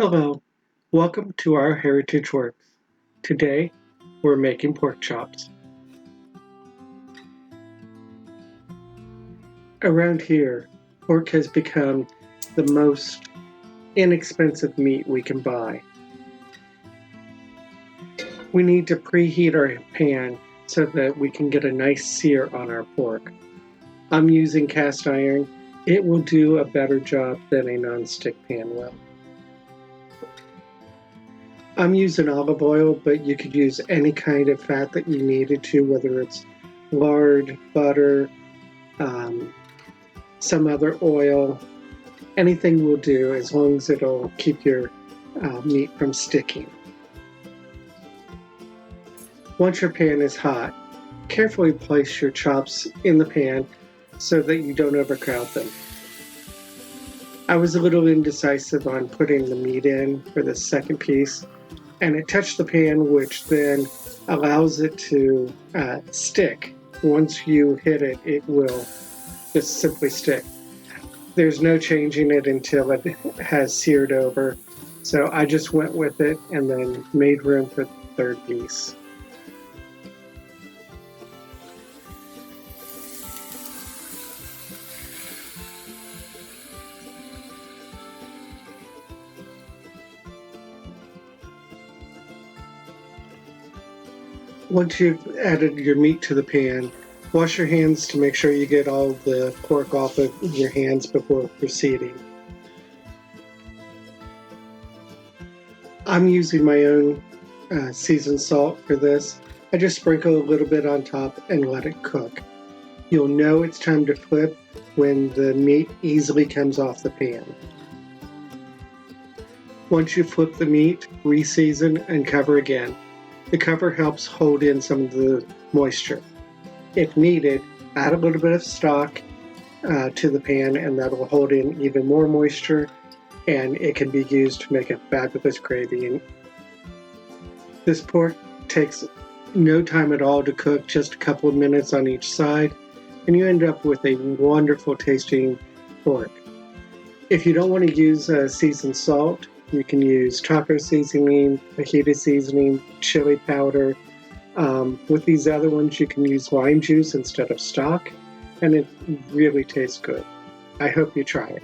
Hello, welcome to our Heritage Works. Today, we're making pork chops. Around here, pork has become the most inexpensive meat we can buy. We need to preheat our pan so that we can get a nice sear on our pork. I'm using cast iron. It will do a better job than a non-stick pan will. I'm using olive oil, but you could use any kind of fat that you needed to, whether it's lard, butter, some other oil. Anything will do as long as it'll keep your meat from sticking. Once your pan is hot, carefully place your chops in the pan so that you don't overcrowd them. I was a little indecisive on putting the meat in for the second piece, and it touched the pan, which then allows it to stick. Once you hit it, it will just simply stick. There's no changing it until it has seared over. So I just went with it and then made room for the third piece. Once you've added your meat to the pan, wash your hands to make sure you get all the pork off of your hands before proceeding. I'm using my own seasoned salt for this. I just sprinkle a little bit on top and let it cook. You'll know it's time to flip when the meat easily comes off the pan. Once you flip the meat, re-season and cover again. The cover helps hold in some of the moisture. If needed, add a little bit of stock to the pan and that will hold in even more moisture, and it can be used to make a fabulous gravy. This pork takes no time at all to cook, just a couple of minutes on each side, and you end up with a wonderful tasting pork. If you don't want to use seasoned salt, you can use taco seasoning, fajita seasoning, chili powder. With these other ones, you can use lime juice instead of stock, and it really tastes good. I hope you try it.